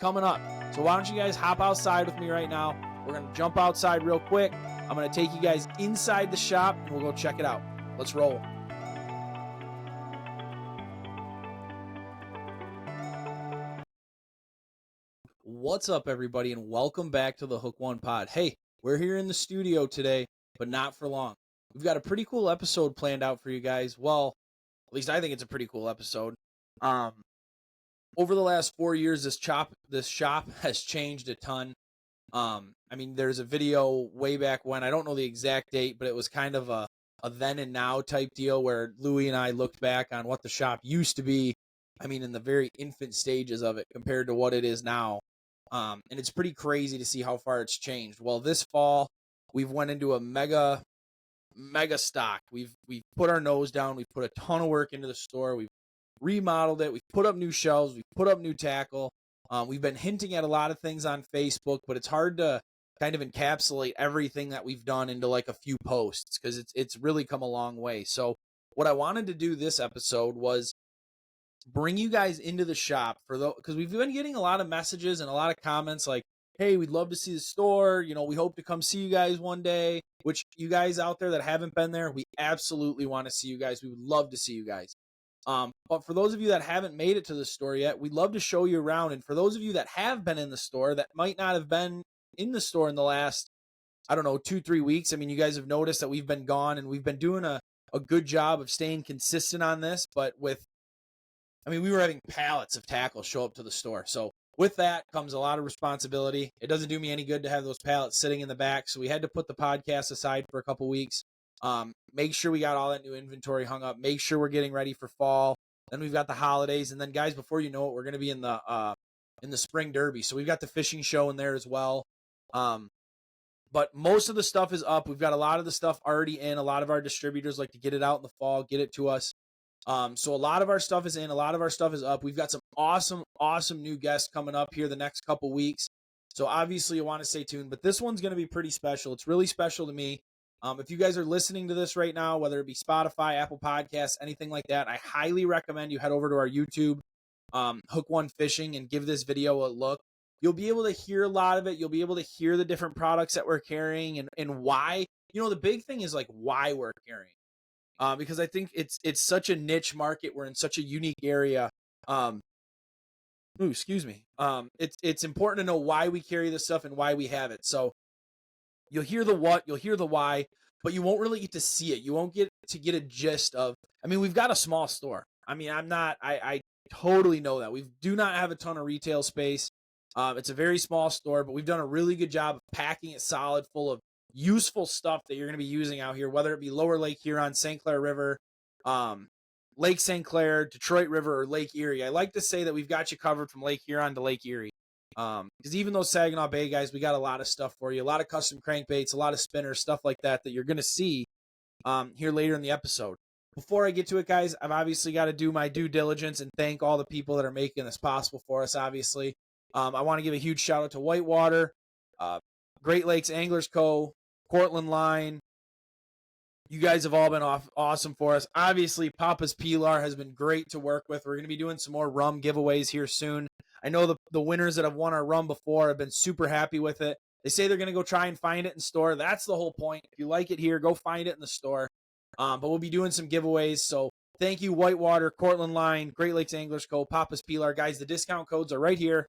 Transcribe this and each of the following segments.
coming up. So why don't you guys hop outside with me right now? We're going to jump outside real quick. I'm going to take you guys inside the shop and we'll go check it out. Let's roll. What's up, everybody, and welcome back to the Hook One Pod. Hey, we're here in the studio today, but not for long. We've got a pretty cool episode planned out for you guys. Well, at least I think it's a pretty cool episode. Over the last 4 years, this shop has changed a ton. I mean, there's a video way back when, I don't know the exact date, but it was kind of a then and now type deal where Louie and I looked back on what the shop used to be. I mean, in the very infant stages of it compared to what it is now. And it's pretty crazy to see how far it's changed. Well, this fall, we've went into a mega stock. We've put our nose down. We've put a ton of work into the store. We've remodeled it. We've put up new shelves. We've put up new tackle. We've been hinting at a lot of things on Facebook, but it's hard to kind of encapsulate everything that we've done into like a few posts because it's really come a long way. So what I wanted to do this episode was bring you guys into the shop because we've been getting a lot of messages and a lot of comments like, hey, we'd love to see the store. You know, we hope to come see you guys one day, which you guys out there that haven't been there, we absolutely want to see you guys. We would love to see you guys. But for those of you that haven't made it to the store yet, we'd love to show you around. And for those of you that have been in the store that might not have been in the store in the last, 2-3 weeks. I mean, you guys have noticed that we've been gone and we've been doing a good job of staying consistent on this, but we were having pallets of tackle show up to the store. So with that comes a lot of responsibility. It doesn't do me any good to have those pallets sitting in the back. So we had to put the podcast aside for a couple weeks. Make sure we got all that new inventory hung up. Make sure we're getting ready for fall. Then we've got the holidays. And then guys, before you know it, we're going to be in the spring derby. So we've got the fishing show in there as well. But most of the stuff is up. We've got a lot of the stuff already in. A lot of our distributors like to get it out in the fall, get it to us. So a lot of our stuff is in, a lot of our stuff is up. We've got some awesome new guests coming up here the next couple weeks. So obviously you want to stay tuned, but this one's going to be pretty special. It's really special to me. If you guys are listening to this right now, whether it be Spotify, Apple Podcasts, anything like that, I highly recommend you head over to our YouTube, Hook One Fishing, and give this video a look. You'll be able to hear a lot of it. You'll be able to hear the different products that we're carrying and why. The big thing is like why we're carrying. Because I think it's such a niche market. We're in such a unique area. Excuse me. It's important to know why we carry this stuff and why we have it. So you'll hear the what, you'll hear the why, but you won't really get to see it. You won't get to get a gist of. We've got a small store. I totally know that. We do not have a ton of retail space. It's a very small store, but we've done a really good job of packing it solid, full of useful stuff that you're going to be using out here, whether it be Lower Lake Huron, St. Clair River, Lake St. Clair, Detroit River, or Lake Erie. I like to say that we've got you covered from Lake Huron to Lake Erie. Because even those Saginaw Bay guys, we got a lot of stuff for you, a lot of custom crankbaits, a lot of spinners, stuff like that you're going to see here later in the episode. Before I get to it, guys, I've obviously got to do my due diligence and thank all the people that are making this possible for us, obviously. I want to give a huge shout out to Whitewater, Great Lakes Anglers Co., Cortland Line. You guys have all been awesome for us. Obviously, Papa's Pilar has been great to work with. We're going to be doing some more rum giveaways here soon. I know the winners that have won our rum before have been super happy with it. They say they're going to go try and find it in store. That's the whole point. If you like it here, go find it in the store. But we'll be doing some giveaways. So thank you, Whitewater, Cortland Line, Great Lakes Anglers Co., Papa's Pilar. Guys, the discount codes are right here.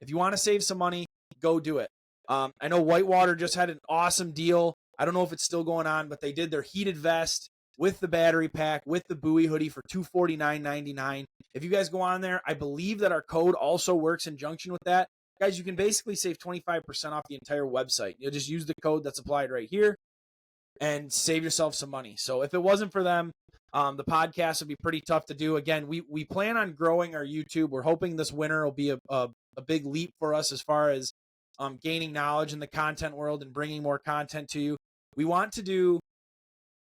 If you want to save some money, go do it. I know Whitewater just had an awesome deal. I don't know if it's still going on, but they did their heated vest with the battery pack, with the Bowie hoodie for $249.99. If you guys go on there, I believe that our code also works in conjunction with that. Guys, you can basically save 25% off the entire website. You'll just use the code that's applied right here and save yourself some money. So if it wasn't for them, the podcast would be pretty tough to do. Again, we plan on growing our YouTube. We're hoping this winter will be a big leap for us as far as gaining knowledge in the content world and bringing more content to you. We want to do,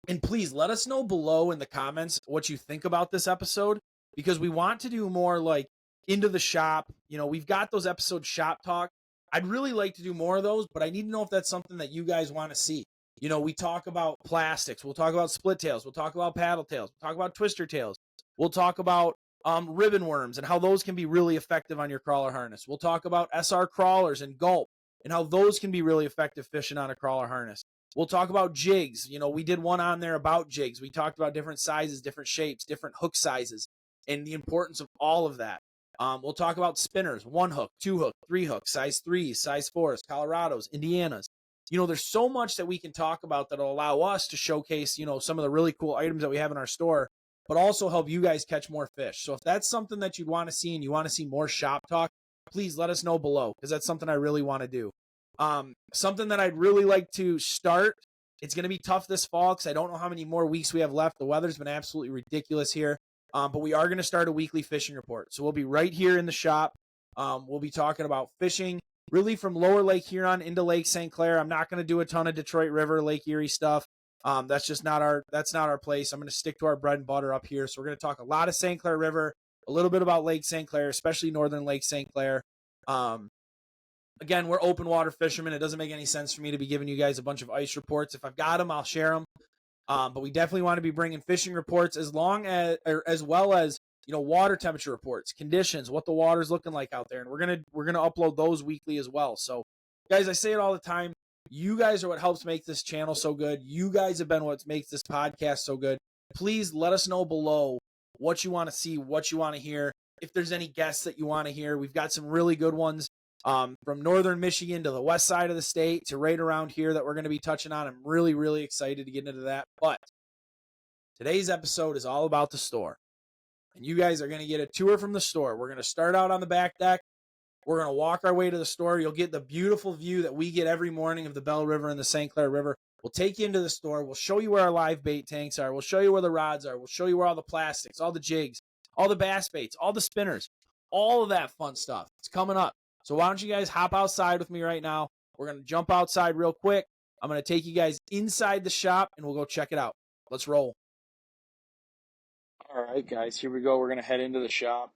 and please let us know below in the comments what you think about this episode, because we want to do more like into the shop. We've got those episodes shop talk. I'd really like to do more of those, but I need to know if that's something that you guys want to see. We talk about plastics. We'll talk about split tails. We'll talk about paddle tails. We'll talk about twister tails. We'll talk about ribbon worms and how those can be really effective on your crawler harness. We'll talk about SR crawlers and gulp and how those can be really effective fishing on a crawler harness. We'll talk about jigs. We did one on there about jigs. We talked about different sizes, different shapes, different hook sizes, and the importance of all of that. We'll talk about spinners, 1 hook, 2 hook, 3 hook, size 3s, size 4s, Colorados, Indianas. There's so much that we can talk about that'll allow us to showcase, some of the really cool items that we have in our store, but also help you guys catch more fish. So if that's something that you'd want to see and you want to see more shop talk, please let us know below, because that's something I really want to do. Something that I'd really like to start, it's going to be tough this fall because I don't know how many more weeks we have left. The weather's been absolutely ridiculous here. But we are going to start a weekly fishing report. So we'll be right here in the shop. We'll be talking about fishing really from lower Lake Huron into Lake St. Clair. I'm not going to do a ton of Detroit River, Lake Erie stuff. That's just not our place. I'm going to stick to our bread and butter up here. So we're going to talk a lot of St. Clair River, a little bit about Lake St. Clair, especially northern Lake St. Clair. Again, we're open water fishermen. It doesn't make any sense for me to be giving you guys a bunch of ice reports. If I've got them, I'll share them. But we definitely want to be bringing fishing reports as well as water temperature reports, conditions, what the water's looking like out there, and we're gonna upload those weekly as well. So, guys, I say it all the time. You guys are what helps make this channel so good. You guys have been what makes this podcast so good. Please let us know below what you want to see, what you want to hear. If there's any guests that you want to hear, we've got some really good ones. From northern Michigan to the west side of the state to right around here that we're going to be touching on. I'm really, really excited to get into that. But today's episode is all about the store. And you guys are going to get a tour from the store. We're going to start out on the back deck. We're going to walk our way to the store. You'll get the beautiful view that we get every morning of the Belle River and the St. Clair River. We'll take you into the store. We'll show you where our live bait tanks are. We'll show you where the rods are. We'll show you where all the plastics, all the jigs, all the bass baits, all the spinners, all of that fun stuff. It's coming up. So why don't you guys hop outside with me right now? We're going to jump outside real quick. I'm going to take you guys inside the shop, and we'll go check it out. Let's roll. All right, guys, here we go. We're going to head into the shop.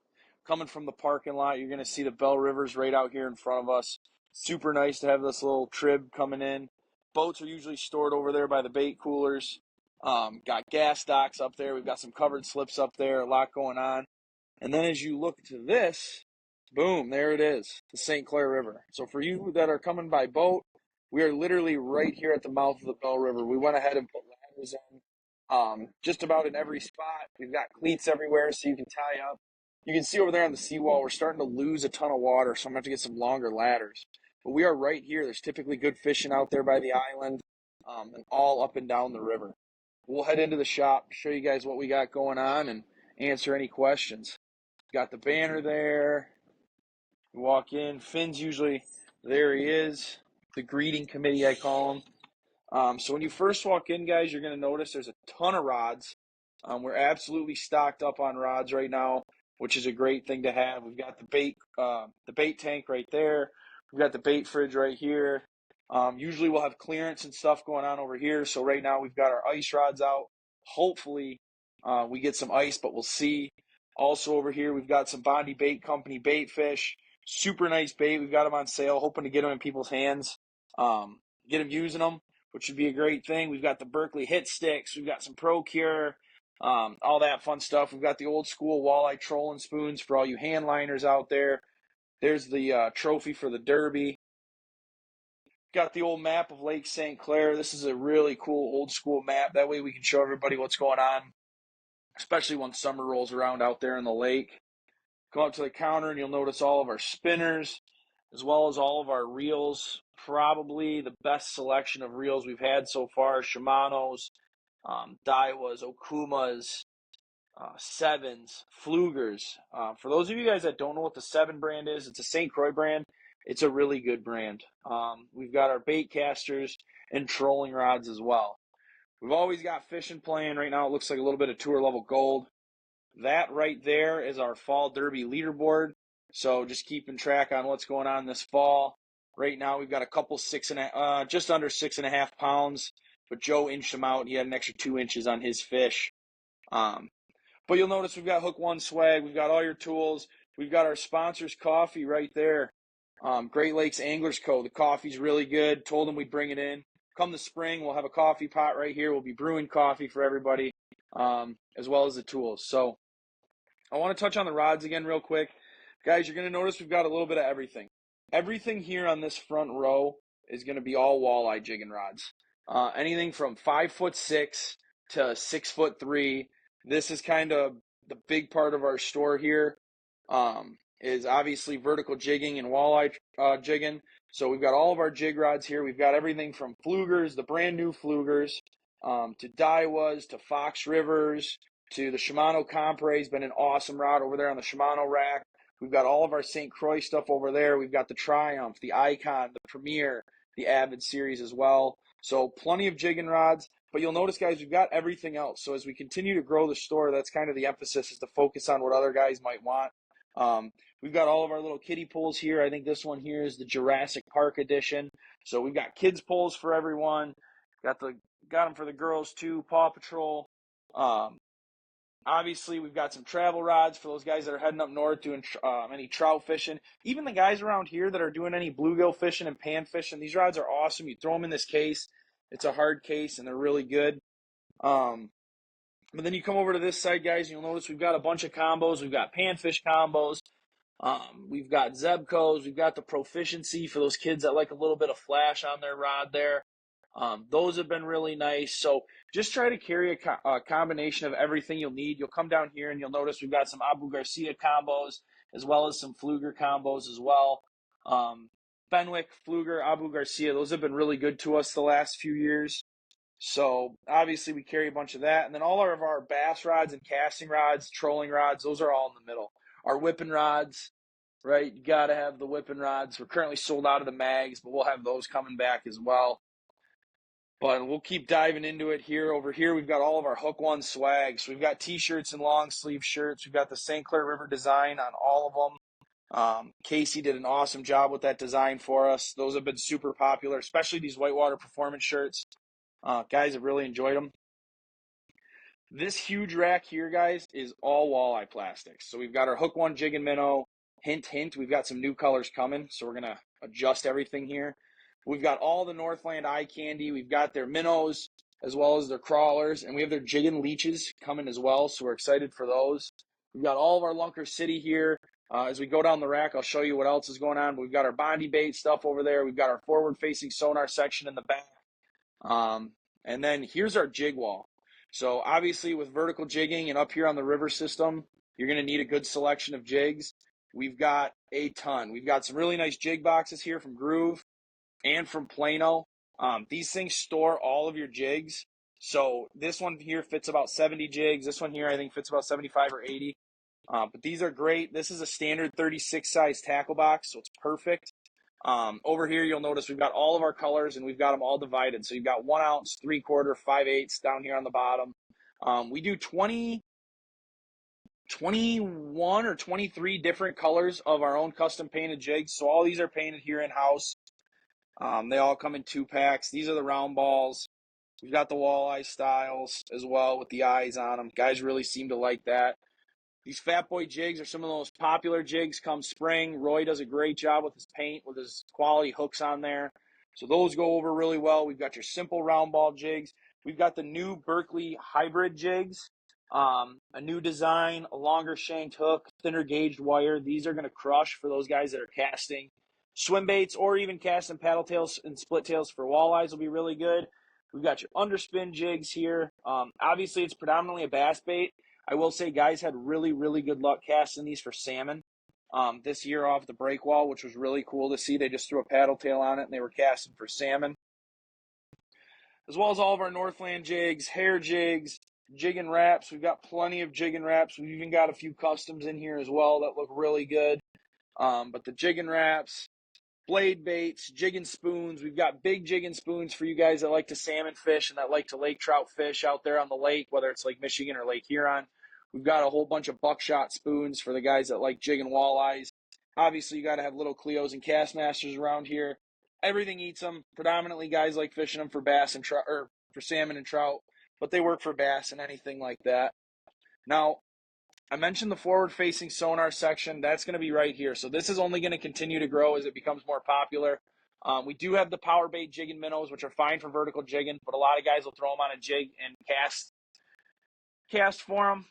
Coming from the parking lot, you're going to see the Belle River's right out here in front of us. Super nice to have this little trib coming in. Boats are usually stored over there by the bait coolers. Got gas docks up there. We've got some covered slips up there, a lot going on. And then as you look to this, boom, there it is, the St. Clair River. So for you that are coming by boat, we are literally right here at the mouth of the Belle River. We went ahead and put ladders in just about in every spot. We've got cleats everywhere so you can tie up. You can see over there on the seawall, we're starting to lose a ton of water, so I'm going to have to get some longer ladders. But we are right here. There's typically good fishing out there by the island and all up and down the river. We'll head into the shop, show you guys what we got going on, and answer any questions. Got the banner there. You walk in, Finn's usually, there he is, the greeting committee I call him. So when you first walk in, guys, you're going to notice there's a ton of rods. We're absolutely stocked up on rods right now, which is a great thing to have. We've got the bait tank right there. We've got the bait fridge right here. Usually we'll have clearance and stuff going on over here. So right now we've got our ice rods out. Hopefully we get some ice, but we'll see. Also over here we've got some Bondi Bait Company bait fish. Super nice bait. We've got them on sale, hoping to get them in people's hands, get them using them, which would be a great thing. We've got the Berkley Hit Sticks. We've got some Procure, all that fun stuff. We've got the old school walleye trolling spoons for all you hand liners out there. There's the trophy for the Derby. Got the old map of Lake St. Clair. This is a really cool old school map. That way we can show everybody what's going on, especially when summer rolls around out there in the lake. Come up to the counter and you'll notice all of our spinners as well as all of our reels. Probably the best selection of reels we've had so far. Shimano's, Daiwas, Okumas, Sevens, Flugers. For those of you guys that don't know what the Seven brand is, it's a St. Croix brand. It's a really good brand. We've got our bait casters and trolling rods as well. We've always got fishing playing. Right now it looks like a little bit of tour level gold. That right there is our fall derby leaderboard. So just keeping track on what's going on this fall. Right now we've got a couple just under 6.5 pounds. But Joe inched them out. He had an extra 2 inches on his fish. But you'll notice we've got Hook One swag. We've got all your tools. We've got our sponsors coffee right there. Great Lakes Anglers Co. The coffee's really good. Told them we'd bring it in. Come the spring, we'll have a coffee pot right here. We'll be brewing coffee for everybody, as well as the tools. So I want to touch on the rods again real quick. Guys, you're going to notice we've got a little bit of everything. Everything here on this front row is going to be all walleye jigging rods. Anything from 5'6" to 6'3". This is kind of the big part of our store here. Is obviously vertical jigging and walleye jigging. So we've got all of our jig rods here. We've got everything from Flugers, the brand new Flugers, to Daiwas, to Fox Rivers, to the Shimano Compre. Has been an awesome rod over there on the Shimano rack. We've got all of our St. Croix stuff over there. We've got the Triumph, the Icon, the Premier, the Avid series as well. So plenty of jigging rods. But you'll notice, guys, we've got everything else. So as we continue to grow the store, that's kind of the emphasis, is to focus on what other guys might want. We've got all of our little kiddie poles here. I think this one here is the Jurassic Park edition. So we've got kids poles for everyone. Got them for the girls too. Paw Patrol. Obviously, we've got some travel rods for those guys that are heading up north doing any trout fishing. Even the guys around here that are doing any bluegill fishing and pan fishing, these rods are awesome. You throw them in this case. It's a hard case, and they're really good. But then you come over to this side, guys, and you'll notice we've got a bunch of combos. We've got panfish combos. We've got Zebcos. We've got the Proficiency for those kids that like a little bit of flash on their rod there. Those have been really nice. So just try to carry a combination of everything you'll need. You'll come down here and you'll notice we've got some Abu Garcia combos as well as some Fluger combos as well. Fenwick, Fluger, Abu Garcia, those have been really good to us the last few years. So obviously we carry a bunch of that. And then all of our bass rods and casting rods, trolling rods, those are all in the middle. Our whipping rods, right? You got to have the whipping rods. We're currently sold out of the mags, but we'll have those coming back as well. But we'll keep diving into it here. Over here, we've got all of our Hook One swag. So we've got T-shirts and long sleeve shirts. We've got the St. Clair River design on all of them. Casey did an awesome job with that design for us. Those have been super popular, especially these whitewater performance shirts. Guys have really enjoyed them. This huge rack here, guys, is all walleye plastics. So we've got our Hook One jig and minnow. Hint, hint, we've got some new colors coming, so we're going to adjust everything here. We've got all the Northland eye candy. We've got their minnows as well as their crawlers, and we have their jig and leeches coming as well, so we're excited for those. We've got all of our Lunker City here. As we go down the rack, I'll show you what else is going on. But we've got our Bondi bait stuff over there. We've got our forward-facing sonar section in the back. And then here's our jig wall. So obviously with vertical jigging and up here on the river system, you're going to need a good selection of jigs. We've got a ton. We've got some really nice jig boxes here from Groove and from Plano. These things store all of your jigs. So this one here fits about 70 jigs. This one here I think fits about 75 or 80. But these are great. This is a standard 36 size tackle box, so it's perfect. Over here, you'll notice we've got all of our colors and we've got them all divided. So you've got 1 ounce, 3/4, 5/8 down here on the bottom. We do 21 or 23 different colors of our own custom painted jigs. So all these are painted here in house. They all come in 2-packs. These are the round balls. We've got the walleye styles as well with the eyes on them. Guys really seem to like that. These Fat Boy jigs are some of the most popular jigs come spring. Roy does a great job with his paint, with his quality hooks on there. So those go over really well. We've got your simple round ball jigs. We've got the new Berkley hybrid jigs. A new design, a longer shanked hook, thinner gauged wire. These are going to crush for those guys that are casting swim baits or even casting paddle tails and split tails for walleyes will be really good. We've got your underspin jigs here. Obviously, it's predominantly a bass bait. I will say guys had really, really good luck casting these for salmon this year off the break wall, which was really cool to see. They just threw a paddle tail on it and they were casting for salmon. As well as all of our Northland jigs, hair jigs, jig and wraps. We've got plenty of jig and wraps. We've even got a few customs in here as well that look really good. But the jig and wraps, blade baits, jig and spoons. We've got big jig and spoons for you guys that like to salmon fish and that like to lake trout fish out there on the lake, whether it's Lake Michigan or Lake Huron. We've got a whole bunch of buckshot spoons for the guys that like jig and walleyes. Obviously, you got to have little Cleos and Castmasters around here. Everything eats them. Predominantly, guys like fishing them for bass and trout, or for salmon and trout, but they work for bass and anything like that. Now, I mentioned the forward-facing sonar section. That's going to be right here. So this is only going to continue to grow as it becomes more popular. We do have the power bait jig and minnows, which are fine for vertical jigging, but a lot of guys will throw them on a jig and cast for them.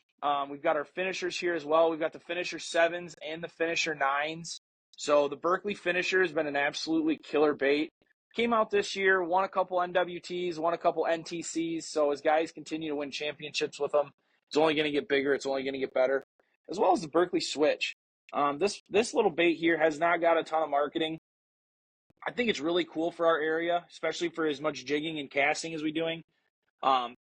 We've got our finishers here as well. We've got the finisher 7s and the finisher 9s. So the Berkley finisher has been an absolutely killer bait. Came out this year, won a couple NWTs, won a couple NTCs. So as guys continue to win championships with them, it's only going to get bigger. It's only going to get better. As well as the Berkley switch. This little bait here has not got a ton of marketing. I think it's really cool for our area, especially for as much jigging and casting as we're doing.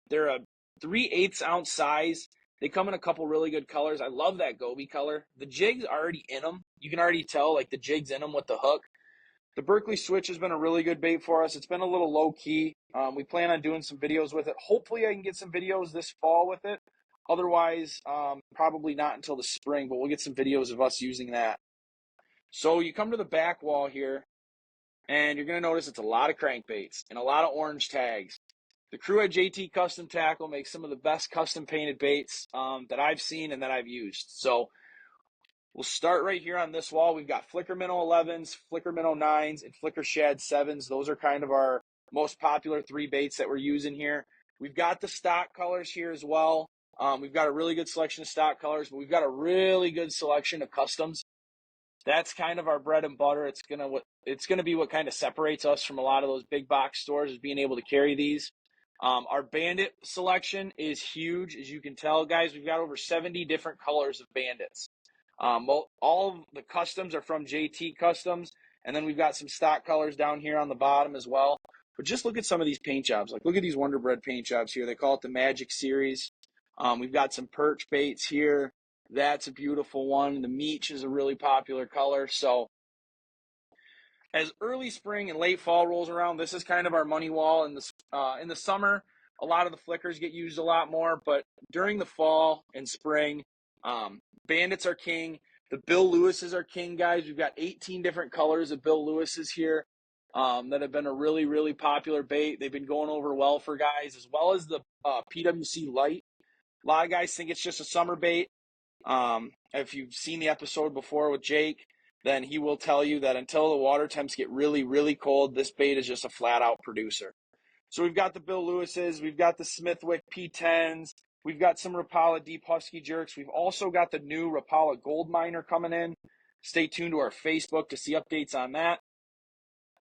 They're a 3/8 ounce size. They come in a couple really good colors. I love that Goby color. The jig's already in them. You can already tell like the jig's in them with the hook. The Berkley switch has been a really good bait for us. It's been a little low key. We plan on doing some videos with it. Hopefully I can get some videos this fall with it. Otherwise, probably not until the spring, but we'll get some videos of us using that. So you come to the back wall here, and you're going to notice it's a lot of crankbaits and a lot of orange tags. The crew at JT Custom Tackle makes some of the best custom painted baits that I've seen and that I've used. So we'll start right here on this wall. We've got Flicker Minnow 11s, Flicker Minnow 9s, and Flicker Shad 7s. Those are kind of our most popular 3 baits that we're using here. We've got the stock colors here as well. We've got a really good selection of stock colors, but we've got a really good selection of customs. That's kind of our bread and butter. It's gonna be what kind of separates us from a lot of those big box stores, is being able to carry these. Our bandit selection is huge, as you can tell, guys. We've got over 70 different colors of bandits. All of the customs are from JT Customs, and then we've got some stock colors down here on the bottom as well. But just look at some of these paint jobs. Like, look at these Wonder Bread paint jobs here. They call it the Magic Series. We've got some perch baits here. That's a beautiful one. The Meech is a really popular color. So as early spring and late fall rolls around, this is kind of our money wall. In the summer, a lot of the flickers get used a lot more, but during the fall and spring, bandits are king. The Bill Lewis's are king, guys. We've got 18 different colors of Bill Lewis's here that have been a really, really popular bait. They've been going over well for guys, as well as the PWC Light. A lot of guys think it's just a summer bait. If you've seen the episode before with Jake, then he will tell you that until the water temps get really, really cold, this bait is just a flat-out producer. So we've got the Bill Lewis's, we've got the Smithwick P10s, we've got some Rapala Deep Husky Jerks. We've also got the new Rapala Gold Miner coming in. Stay tuned to our Facebook to see updates on that,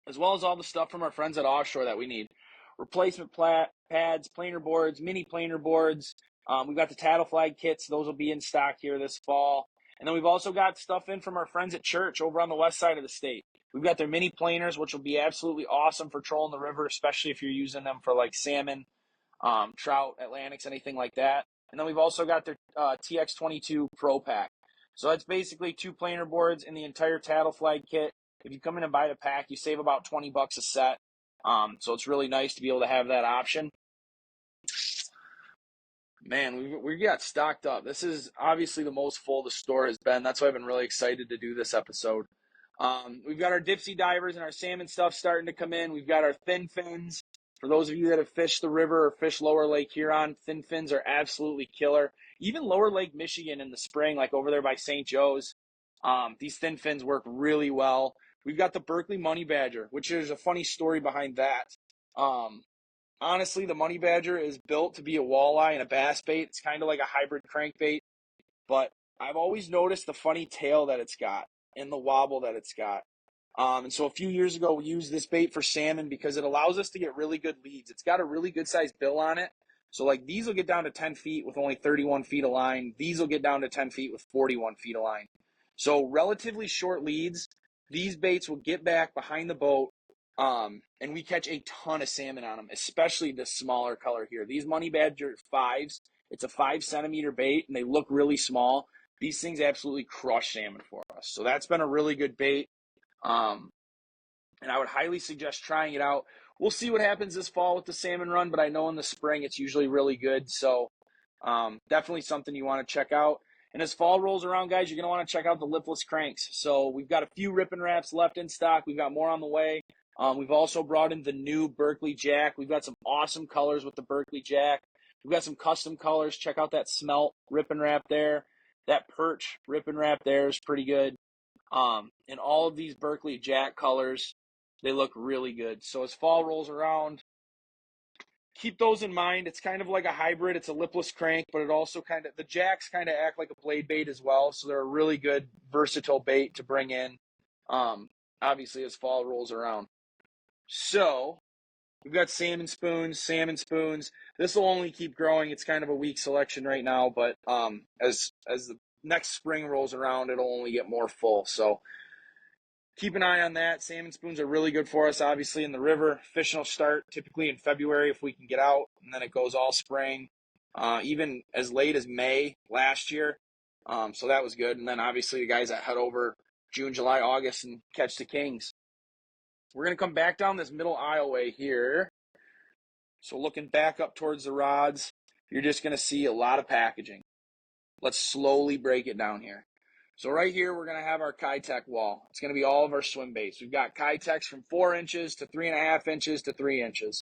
as well as all the stuff from our friends at Offshore that we need. Replacement pads, planer boards, mini planer boards. We've got the Tattle Flag kits. Those will be in stock here this fall. And then we've also got stuff in from our friends at Church over on the west side of the state. We've got their mini planers, which will be absolutely awesome for trolling the river, especially if you're using them for like salmon, trout, Atlantics, anything like that. And then we've also got their TX22 Pro Pack. So that's basically 2 planer boards in the entire Tattle Flag kit. If you come in and buy the pack, you save about $20 a set. So it's really nice to be able to have that option. Man, we got stocked up. This is obviously the most full the store has been. That's why I've been really excited to do this episode. We've got our Dipsy divers and our salmon stuff starting to come in. We've got our thin fins. For those of you that have fished the river or fished Lower Lake Huron, thin fins are absolutely killer. Even Lower Lake Michigan in the spring, like over there by St. Joe's, these thin fins work really well. We've got the Berkley Money Badger, which is a funny story behind that. Honestly, the Money Badger is built to be a walleye and a bass bait. It's kind of like a hybrid crankbait, but I've always noticed the funny tail that it's got and the wobble that it's got. And so a few years ago, we used this bait for salmon because it allows us to get really good leads. It's got a really good sized bill on it. So like these will get down to 10 feet with only 31 feet of line. These will get down to 10 feet with 41 feet of line. So relatively short leads. These baits will get back behind the boat. And we catch a ton of salmon on them, especially the smaller color here. These Money Badger 5s, it's a 5-centimeter bait, and they look really small. These things absolutely crush salmon for us. So that's been a really good bait. And I would highly suggest trying it out. We'll see what happens this fall with the salmon run, but I know in the spring it's usually really good. So definitely something you want to check out. And as fall rolls around, guys, you're going to want to check out the lipless cranks. So we've got a few Rippin' Wraps left in stock. We've got more on the way. We've also brought in the new Berkley Jack. We've got some awesome colors with the Berkley Jack. We've got some custom colors. Check out that Smelt Rippin' Wrap there. That Perch Rippin' Wrap there is pretty good. And all of these Berkley Jack colors, they look really good. So as fall rolls around, keep those in mind. It's kind of like a hybrid. It's a lipless crank, but it also the jacks kind of act like a blade bait as well. So they're a really good, versatile bait to bring in, obviously, as fall rolls around. So we've got salmon spoons. This will only keep growing. It's kind of a weak selection right now, but as the next spring rolls around, it'll only get more full. So keep an eye on that. Salmon spoons are really good for us, obviously, in the river. Fishing will start typically in February if we can get out, and then it goes all spring, even as late as May last year. So that was good. And then obviously the guys that head over June, July, August and catch the kings. We're going to come back down this middle aisleway here. So looking back up towards the rods, you're just going to see a lot of packaging. Let's slowly break it down here. So right here, we're going to have our Keitech wall. It's going to be all of our swim baits. We've got Keitechs from 4 inches to 3.5 inches to 3 inches.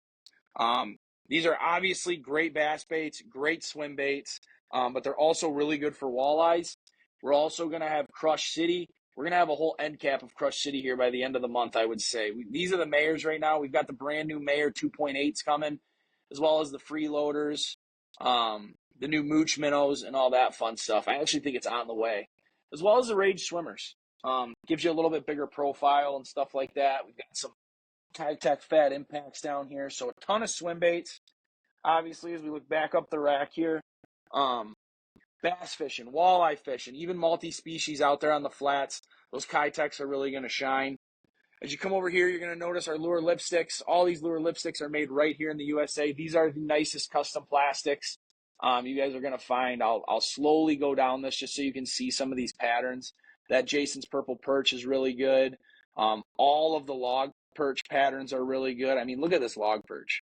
These are obviously great bass baits, great swim baits, but they're also really good for walleyes. We're also going to have Crush City. We're going to have a whole end cap of Crush City here by the end of the month, I would say. These are the Mayors right now. We've got the brand new Mayor 2.8s coming, as well as the freeloaders, the new Mooch minnows, and all that fun stuff. I actually think it's on the way, as well as the Rage Swimmers. Gives you a little bit bigger profile and stuff like that. We've got some Keitech Fat Impacts down here, so a ton of swim baits. Obviously, as we look back up the rack here, bass fishing, walleye fishing, even multi-species out there on the flats, those Keitechs are really going to shine. As you come over here, you're going to notice our lure lipsticks. All these lure lipsticks are made right here in the USA. These are the nicest custom plastics you guys are going to find. I'll slowly go down this just so you can see some of these patterns. That Jason's Purple Perch is really good. All of the log perch patterns are really good. I mean, look at this log perch.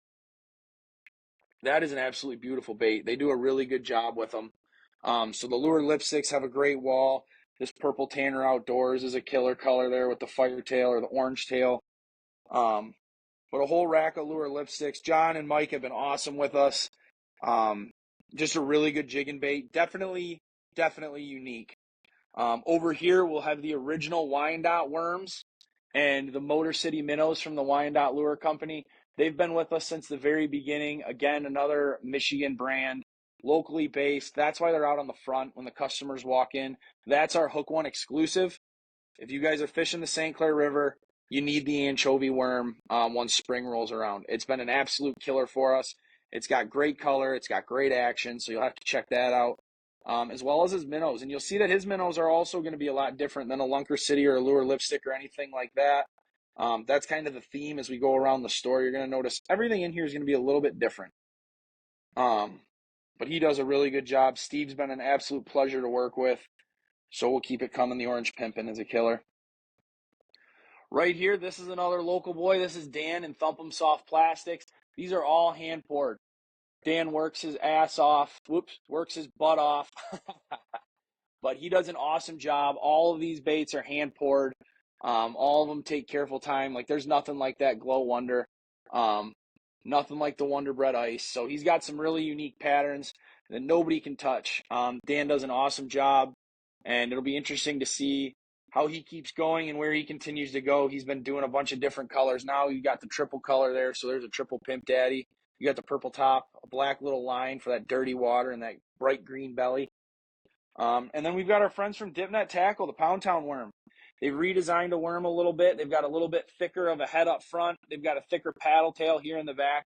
That is an absolutely beautiful bait. They do a really good job with them. So the lure lipsticks have a great wall. This Purple Tanner Outdoors is a killer color there with the fire tail or the orange tail. But a whole rack of lure lipsticks. John and Mike have been awesome with us. Just a really good jigging bait. Definitely unique. Over here, we'll have the original Wyandotte worms and the Motor City minnows from the Wyandotte Lure Company. They've been with us since the very beginning. Again, another Michigan brand, locally based. That's why they're out on the front when the customers walk in. That's our Hook One exclusive. If you guys are fishing the St. Clair River, you need the anchovy worm once spring rolls around. It's been an absolute killer for us. It's got great color. It's got great action, so you'll have to check that out, as well as his minnows. And you'll see that his minnows are also going to be a lot different than a Lunker City or a Lure Lipstick or anything like that. That's kind of the theme as we go around the store. You're going to notice everything in here is going to be a little bit different. But he does a really good job. Steve's been an absolute pleasure to work with, so we'll keep it coming. The Orange Pimpin' is a killer. Right here, this is another local boy. This is Dan and Thump 'em Soft Plastics. These are all hand poured. Dan works his ass off. Works his butt off. But he does an awesome job. All of these baits are hand poured. All of them take careful time. Like, there's nothing like that Glow Wonder. Nothing like the Wonder Bread Ice. So he's got some really unique patterns that nobody can touch. Dan does an awesome job, and it'll be interesting to see how he keeps going and where he continues to go. He's been doing a bunch of different colors. Now you got the triple color there, so there's a triple Pimp Daddy. You got the purple top, a black little line for that dirty water, and that bright green belly. And then we've got our friends from Dipnet Tackle, the Pound Town worm. They've redesigned a worm a little bit. They've got a little bit thicker of a head up front. They've got a thicker paddle tail here in the back.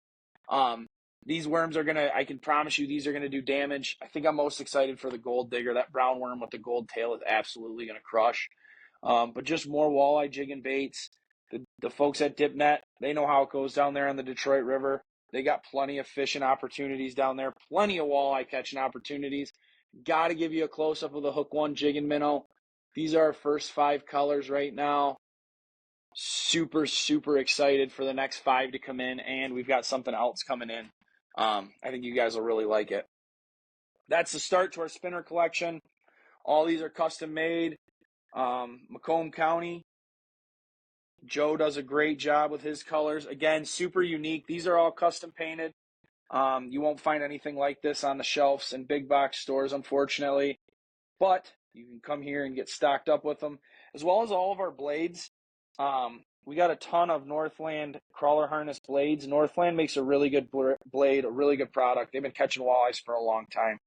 These worms are I can promise you, these are going to do damage. I think I'm most excited for the Gold Digger. That brown worm with the gold tail is absolutely going to crush. But just more walleye jigging baits. The folks at Dipnet, they know how it goes down there on the Detroit River. They got plenty of fishing opportunities down there, plenty of walleye catching opportunities. Got to give you a close-up of the Hook One jigging minnow. These are our first 5 colors right now. Super excited for the next 5 to come in, and we've got something else coming in. I think you guys will really like it. That's the start to our spinner collection. All these are custom made. Macomb County. Joe does a great job with his colors. Again, super unique. These are all custom painted. You won't find anything like this on the shelves in big box stores, unfortunately. But you can come here and get stocked up with them, as well as all of our blades. we got a ton of Northland crawler harness blades. Northland makes a really good blade, a really good product. They've been catching walleyes for a long time.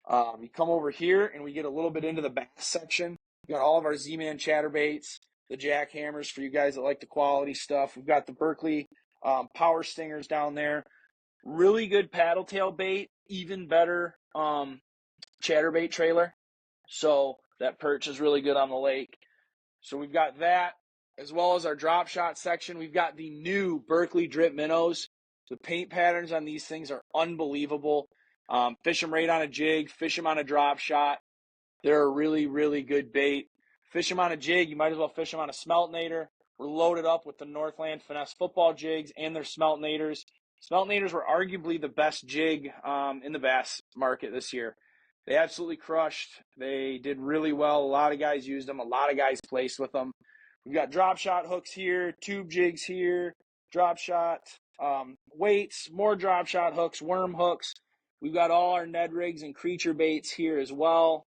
You come over here and we get a little bit into the bass section. We got all of our Z-Man chatterbaits, the jackhammers for you guys that like the quality stuff. We've got the Berkley power stingers down there. Really good paddle tail bait, even better chatterbait trailer. So that perch is really good on the lake. So we've got that, as well as our drop shot section. We've got the new Berkley drip minnows. The paint patterns on these things are unbelievable. Fish them right on a jig, fish them on a drop shot. They're a really, really good bait. Fish them on a jig, you might as well fish them on a smeltinator. We're loaded up with the Northland Finesse football jigs and their smeltinators. Smeltinators were arguably the best jig in the bass market this year. They absolutely crushed. They did really well. A lot of guys used them. A lot of guys placed with them. We've got drop shot hooks here, tube jigs here, drop shot weights, more drop shot hooks, worm hooks. We've got all our Ned rigs and creature baits here as well.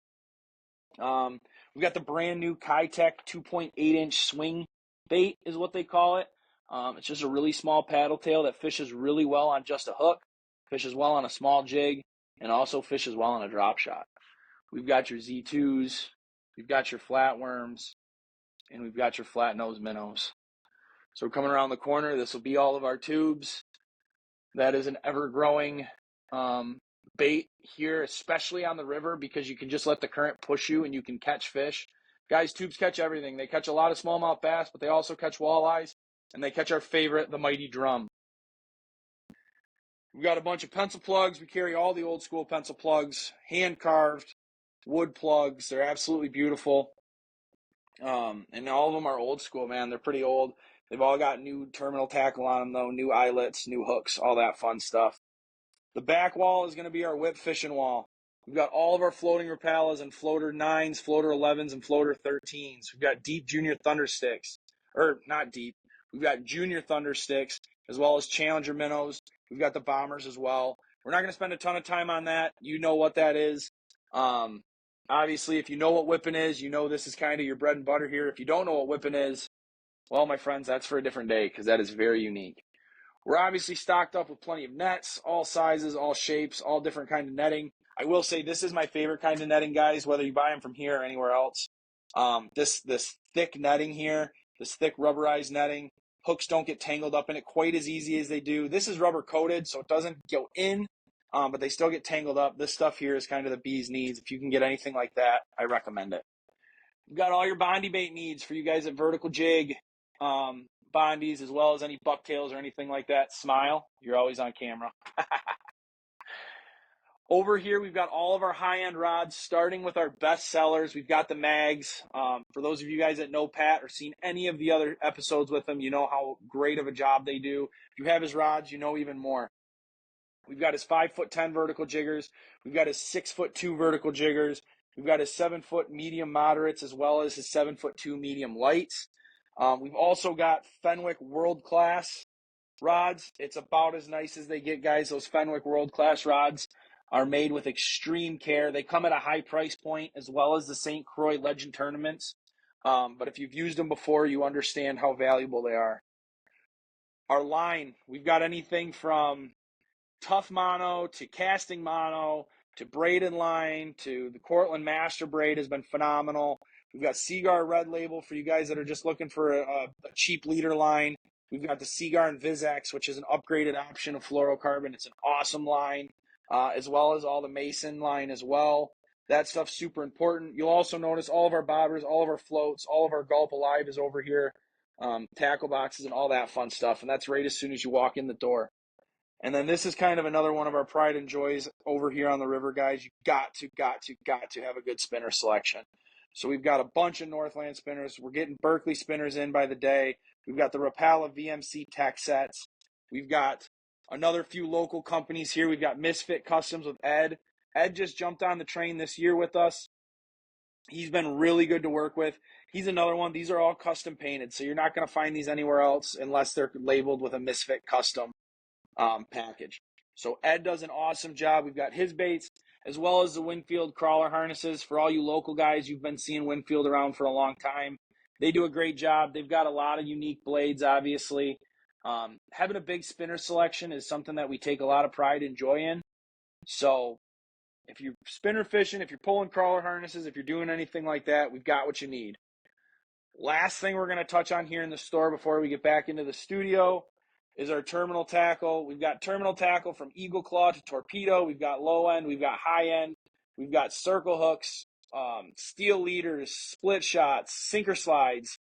We've got the brand new Kitech 2.8-inch swing bait is what they call it. It's just a really small paddle tail that fishes really well on just a hook, fishes well on a small jig, and also fishes well on a drop shot. We've got your Z2s, we've got your flatworms, and we've got your flat nose minnows. So coming around the corner, this will be all of our tubes. That is an ever-growing bait here, especially on the river, because you can just let the current push you and you can catch fish. Guys, tubes catch everything. They catch a lot of smallmouth bass, but they also catch walleyes, and they catch our favorite, the mighty drum. We've got a bunch of pencil plugs. We carry all the old school pencil plugs, hand carved wood plugs. They're absolutely beautiful. And all of them are old school, man. They're pretty old. They've all got new terminal tackle on them, though, new eyelets, new hooks, all that fun stuff. The back wall is going to be our whip fishing wall. We've got all of our floating Rapalas and floater 9s, floater 11s, and floater 13s. We've got deep junior thunder sticks. Or not deep. We've got junior thunder sticks, as well as Challenger minnows. We've got the bombers as well. We're not going to spend a ton of time on that. You know what that is. Obviously, if you know what whipping is, you know this is kind of your bread and butter here. If you don't know what whipping is, well, my friends, that's for a different day, because that is very unique. We're obviously stocked up with plenty of nets, all sizes, all shapes, all different kind of netting. I will say this is my favorite kind of netting, guys, whether you buy them from here or anywhere else. This thick netting here, this thick rubberized netting, hooks don't get tangled up in it quite as easy as they do. This is rubber coated, so it doesn't go in, but they still get tangled up. This stuff here is kind of the bee's knees. If you can get anything like that, I recommend it. You've got all your Bondi bait needs for you guys at Vertical Jig. Bondies, as well as any bucktails or anything like that. Smile, you're always on camera. Over here, we've got all of our high-end rods, starting with our best sellers. We've got the mags. For those of you guys that know Pat or seen any of the other episodes with him, you know how great of a job they do. If you have his rods, you know even more. We've got his 5'10" vertical jiggers. We've got his 6'2" vertical jiggers. We've got his 7-foot medium moderates, as well as his 7'2" medium lights. We've also got Fenwick World Class rods. It's about as nice as they get, guys. Those Fenwick World Class rods are made with extreme care. They come at a high price point, as well as the St. Croix Legend tournaments. But if you've used them before, you understand how valuable they are. Our line, we've got anything from tough mono to casting mono to braid and line to the Cortland Master Braid has been phenomenal. We've got Seagar Red Label for you guys that are just looking for a cheap leader line. We've got the Seagar and Vizex, which is an upgraded option of fluorocarbon. It's an awesome line, as well as all the Mason line as well. That stuff's super important. You'll also notice all of our bobbers, all of our floats, all of our Gulp Alive is over here, tackle boxes and all that fun stuff. And that's right as soon as you walk in the door. And then this is kind of another one of our pride and joys over here on the river, guys. You've got to have a good spinner selection. So we've got a bunch of Northland spinners. We're getting Berkley spinners in by the day. We've got the Rapala VMC Tech sets. We've got another few local companies here. We've got Misfit Customs with Ed. Ed just jumped on the train this year with us. He's been really good to work with. He's another one. These are all custom painted, so you're not going to find these anywhere else unless they're labeled with a Misfit Custom package. So Ed does an awesome job. We've got his baits, as well as the Winfield crawler harnesses. For all you local guys, you've been seeing Winfield around for a long time. They do a great job. They've got a lot of unique blades, obviously. Having a big spinner selection is something that we take a lot of pride and joy in. So if you're spinner fishing, if you're pulling crawler harnesses, if you're doing anything like that, we've got what you need. Last thing we're going to touch on here in the store before we get back into the studio is our terminal tackle. We've got terminal tackle from Eagle Claw to Torpedo. We've got low end. We've got high end. We've got circle hooks, steel leaders, split shots, sinker slides,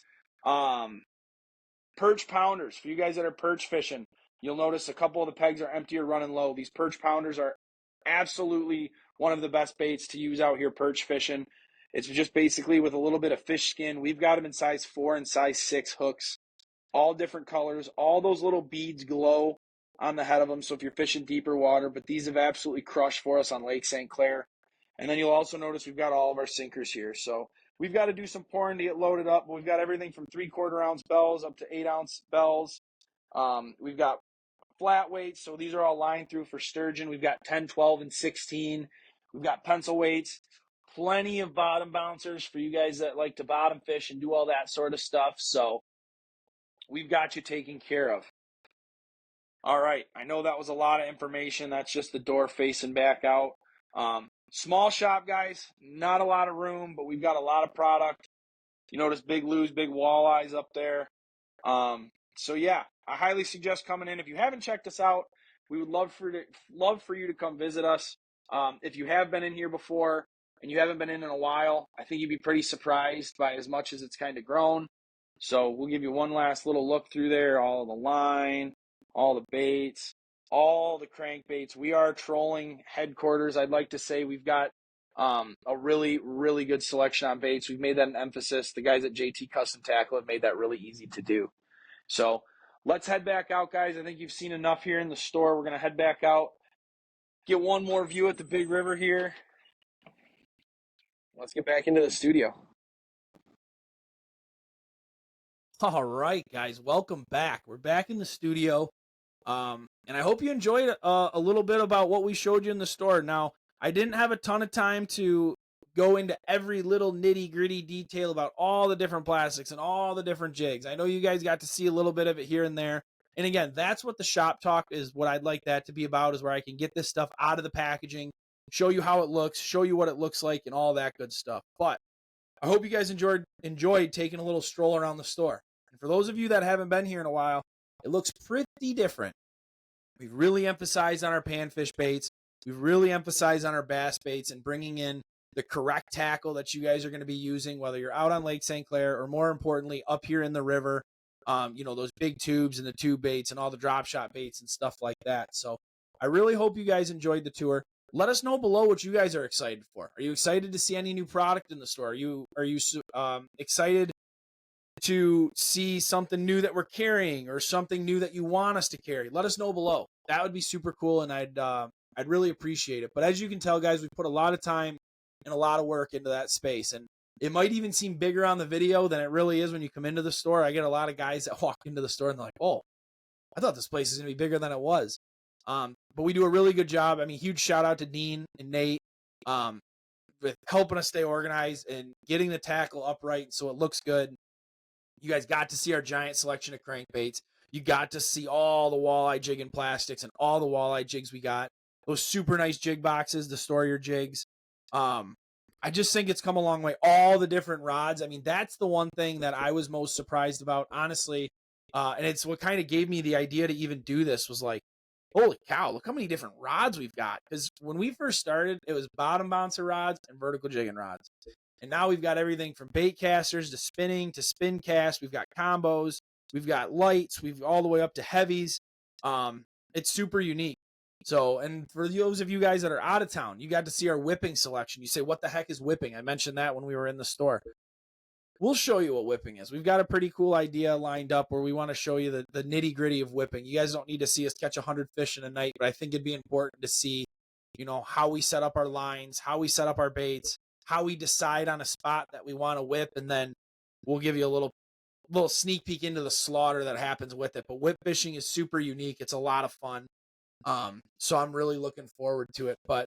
perch pounders. For you guys that are perch fishing, you'll notice a couple of the pegs are empty or running low. These perch pounders are absolutely one of the best baits to use out here perch fishing. It's just basically with a little bit of fish skin. We've got them in size 4 and size 6 hooks, all different colors. All those little beads glow on the head of them, so if you're fishing deeper water, but these have absolutely crushed for us on Lake St. Clair. And then you'll also notice we've got all of our sinkers here. So we've got to do some pouring to get loaded up, but we've got everything from 3/4 ounce bells up to 8 ounce bells. We've got flat weights, so these are all lined through for sturgeon. We've got 10, 12, and 16. We've got pencil weights, plenty of bottom bouncers for you guys that like to bottom fish and do all that sort of stuff. So we've got you taken care of. All right, I know that was a lot of information. That's just the door facing back out. Small shop, guys, not a lot of room, but we've got a lot of product. You notice big lures, big walleyes up there. So yeah, I highly suggest coming in. If you haven't checked us out, we would love for you to come visit us. If you have been in here before and you haven't been in a while, I think you'd be pretty surprised by as much as it's kind of grown. So we'll give you one last little look through there, all the line, all the baits, all the crankbaits. We are trolling headquarters. I'd like to say we've got a really, really good selection on baits. We've made that an emphasis. The guys at JT Custom Tackle have made that really easy to do. So let's head back out, guys. I think you've seen enough here in the store. We're going to head back out, get one more view at the big river here. Let's get back into the studio. All right, guys, welcome back. We're back in the studio, and I hope you enjoyed a little bit about what we showed you in the store. Now, I didn't have a ton of time to go into every little nitty-gritty detail about all the different plastics and all the different jigs. I know you guys got to see a little bit of it here and there. And again, that's what the shop talk is, what I'd like that to be about, is where I can get this stuff out of the packaging, show you how it looks, show you what it looks like, and all that good stuff. But I hope you guys enjoyed taking a little stroll around the store. And for those of you that haven't been here in a while, it looks pretty different. We've really emphasized on our panfish baits. We've really emphasized on our bass baits and bringing in the correct tackle that you guys are going to be using, whether you're out on Lake St. Clair or, more importantly, up here in the river. Those big tubes and the tube baits and all the drop shot baits and stuff like that. So I really hope you guys enjoyed the tour. Let us know below what you guys are excited for. Are you excited to see any new product in the store? Are you excited to see something new that we're carrying or something new that you want us to carry? Let us know below. That would be super cool, and I'd really appreciate it. But as you can tell, guys, we put a lot of time and a lot of work into that space, and it might even seem bigger on the video than it really is when you come into the store. I get a lot of guys that walk into the store and they're like, "Oh, I thought this place is going to be bigger than it was." But we do a really good job. I mean, huge shout out to Dean and Nate with helping us stay organized and getting the tackle upright so it looks good. You guys got to see our giant selection of crankbaits. You got to see all the walleye jig and plastics and all the walleye jigs we got. Those super nice jig boxes to store your jigs. I just think it's come a long way. All the different rods. I mean, that's the one thing that I was most surprised about, honestly. And it's what kind of gave me the idea to even do this, was like, holy cow, look how many different rods we've got. Because when we first started, it was bottom bouncer rods and vertical jigging rods. And now we've got everything from bait casters to spinning to spin cast. We've got combos. We've got lights. We've all the way up to heavies. It's super unique. So, and for those of you guys that are out of town, you got to see our whipping selection. You say, what the heck is whipping? I mentioned that when we were in the store. We'll show you what whipping is. We've got a pretty cool idea lined up where we want to show you the nitty gritty of whipping. You guys don't need to see us catch 100 fish in a night, but I think it'd be important to see, how we set up our lines, how we set up our baits, how we decide on a spot that we want to whip, and then we'll give you a little sneak peek into the slaughter that happens with it. But whip fishing is super unique. It's a lot of fun. So I'm really looking forward to it. But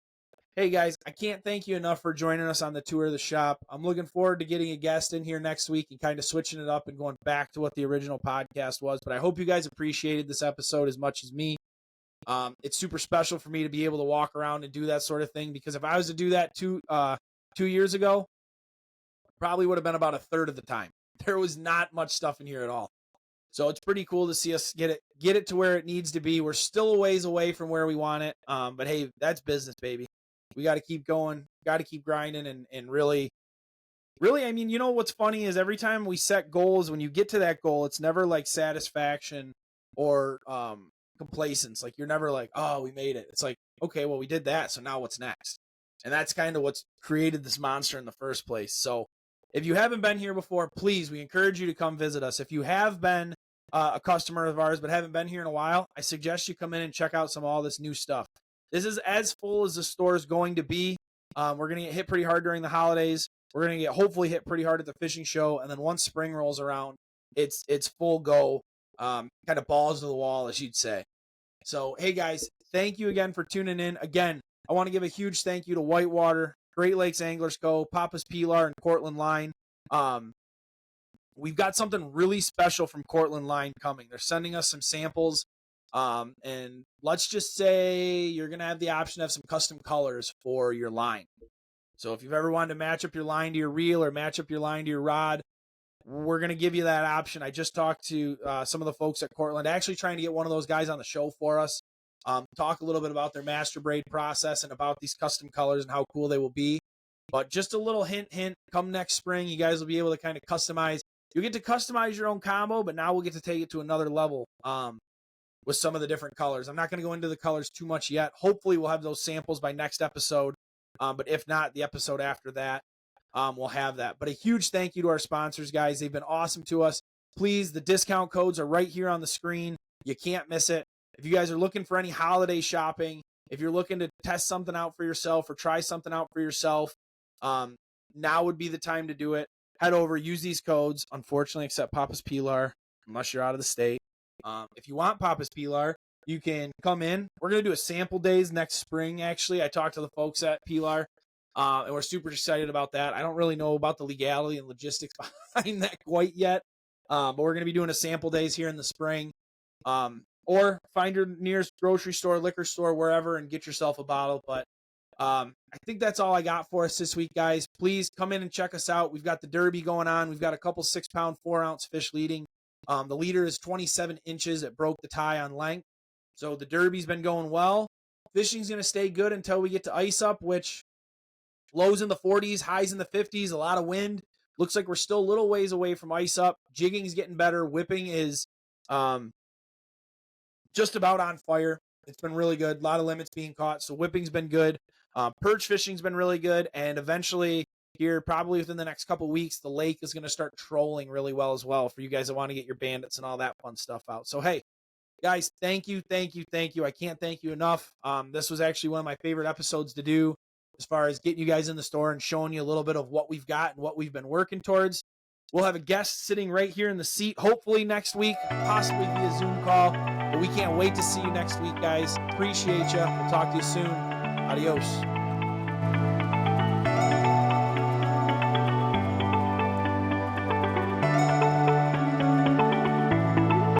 Hey guys, I can't thank you enough for joining us on the tour of the shop. I'm looking forward to getting a guest in here next week and kind of switching it up and going back to what the original podcast was. But I hope you guys appreciated this episode as much as me. It's super special for me to be able to walk around and do that sort of thing, because if I was to do that 2 years ago, probably would have been about a third of the time. There was not much stuff in here at all. So it's pretty cool to see us get it to where it needs to be. We're still a ways away from where we want it. But hey, that's business, baby. We got to keep going, got to keep grinding, and really, I mean, you know what's funny is every time we set goals, when you get to that goal, it's never like satisfaction or complacence. Like, you're never like, oh, we made it. It's like, okay, well, we did that, so now what's next? And that's kind of what's created this monster in the first place. So if you haven't been here before, please, we encourage you to come visit us. If you have been a customer of ours but haven't been here in a while, I suggest you come in and check out some of all this new stuff. This is as full as the store is going to be. We're going to get hit pretty hard during the holidays. We're going to get hopefully hit pretty hard at the fishing show. And then once spring rolls around, it's full go, kind of balls to the wall, as you'd say. So, hey, guys, thank you again for tuning in. Again, I want to give a huge thank you to Whitewater, Great Lakes Anglers Co., Papa's Pilar, and Cortland Line. We've got something really special from Cortland Line coming. They're sending us some samples. And let's just say you're going to have the option to have some custom colors for your line. So if you've ever wanted to match up your line to your reel or match up your line to your rod, we're going to give you that option. I just talked to some of the folks at Cortland, actually trying to get one of those guys on the show for us. Talk a little bit about their master braid process and about these custom colors and how cool they will be. But just a little hint, come next spring, you guys will be able to kind of customize. You'll get to customize your own combo, but now we'll get to take it to another level. With some of the different colors. I'm not going to go into the colors too much yet. Hopefully we'll have those samples by next episode. But if not, the episode after that, we'll have that. But a huge thank you to our sponsors, guys. They've been awesome to us. Please, the discount codes are right here on the screen. You can't miss it. If you guys are looking for any holiday shopping, if you're looking to test something out for yourself or try something out for yourself, now would be the time to do it. Head over, use these codes. Unfortunately, except Papa's Pilar, unless you're out of the state. If you want Papa's Pilar, you can come in. We're going to do a sample days next spring, actually. I talked to the folks at Pilar, and we're super excited about that. I don't really know about the legality and logistics behind that quite yet, but we're going to be doing a sample days here in the spring. Or find your nearest grocery store, liquor store, wherever, and get yourself a bottle. But I think that's all I got for us this week, guys. Please come in and check us out. We've got the Derby going on. We've got a couple 6-pound, 4-ounce fish leading. The leader is 27 inches. It broke the tie on length. So the Derby's been going well. Fishing's going to stay good until we get to ice up, which lows in the 40s, highs in the 50s, a lot of wind. Looks like we're still a little ways away from ice up. Jigging's getting better. Whipping is just about on fire. It's been really good. A lot of limits being caught. So whipping's been good. Perch fishing's been really good. And eventually, here, probably within the next couple weeks, the lake is going to start trolling really well as well for you guys that want to get your bandits and all that fun stuff out. So, hey, guys, thank you. I can't thank you enough. This was actually one of my favorite episodes to do as far as getting you guys in the store and showing you a little bit of what we've got and what we've been working towards. We'll have a guest sitting right here in the seat, hopefully next week, possibly via Zoom call. But we can't wait to see you next week, guys. Appreciate you. We'll talk to you soon. Adios.